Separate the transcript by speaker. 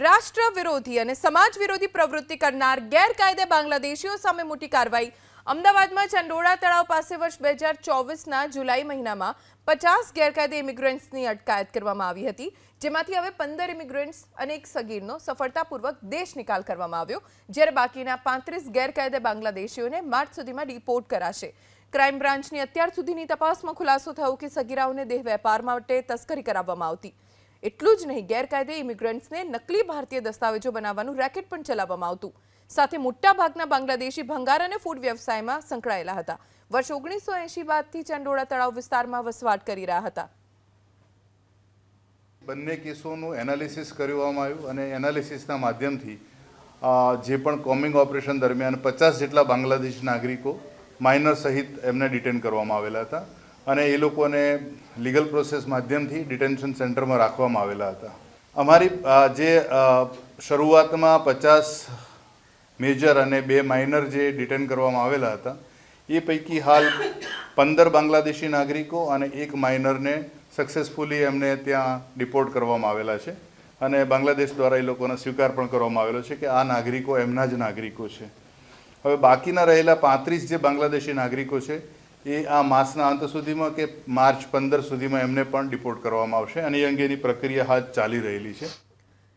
Speaker 1: રાષ્ટ્ર વિરોધી અને સમાજ વિરોધી પ્રવૃત્તિ કરનાર ગેરકાયદે બાંગ્લાદેશીઓ સામે મોટી કાર્યવાહી। અમદાવાદમાં ચંડોળા તળાવ પાસે વર્ષ 2024ના જુલાઈ મહિનામાં 50 ગેરકાયદે ઇમિગ્રન્ટ્સની અટકાયત કરવામાં આવી હતી, જેમાંથી હવે 15 ઇમિગ્રન્ટ્સ અને એક સગીરનો સફળતાપૂર્વક દેશ નિકાલ કરવામાં આવ્યો, જ્યારે બાકીના 35 ગેરકાયદે બાંગ્લાદેશીઓને માર્ચ સુધીમાં ડિપોર્ટ કરાશે। ક્રાઇમ બ્રાન્ચની અત્યાર સુધીની તપાસમાં ખુલાસો થયો કે સગીરાઓને દેહ વેપાર માટે તસ્કરી કરાવવામાં આવતી। એટલું જ નહીં, ગેરકાયદે ઇમિગ્રન્ટ્સને નકલી ભારતીય દસ્તાવેજો બનાવવાનું રેકેટ પણ ચલાવવામાં આવતું। સાથે મોટાભાગના બાંગ્લાદેશી ભંગાર અને ફૂડ વ્યવસાયમાં સંકળાયેલા હતા। વર્ષ 1980 બાદથી ચંડોળા તળાવ વિસ્તારમાં વસવાટ કરી રહ્યા હતા।
Speaker 2: બંને કેસોનું એનાલિસિસ કરવામાં આવ્યું અને એનાલિસિસના માધ્યમથી જે પણ કોમિંગ ઓપરેશન દરમિયાન 50 જેટલા બાંગ્લાદેશી નાગરિકો માઇનર સહિત એમને ડિટેન કરવામાં આવેલા હતા અને એ લોકોને લીગલ પ્રોસેસ માધ્યમથી ડિટેન્શન સેન્ટરમાં રાખવામાં આવેલા હતા। અમારી જે શરૂઆતમાં 50 મેજર અને 2 માઇનર જે ડિટેન કરવામાં આવેલા હતા, એ પૈકી હાલ 15 બાંગ્લાદેશી નાગરિકો અને એક માઇનરને સક્સેસફુલી એમને ત્યાં ડિપોર્ટ કરવામાં આવેલા છે અને બાંગ્લાદેશ દ્વારા એ લોકોને સ્વીકાર પણ કરવામાં આવેલો છે કે આ નાગરિકો એમના જ નાગરિકો છે। હવે બાકીના રહેલા 35 જે બાંગ્લાદેશી નાગરિકો છે એ આ માસના અંત સુધીમાં કે માર્ચ 15 સુધીમાં એમને પણ ડિપોર્ટ કરવામાં આવશે અને એ અંગેની પ્રક્રિયા હાથ ચાલી રહેલી છે।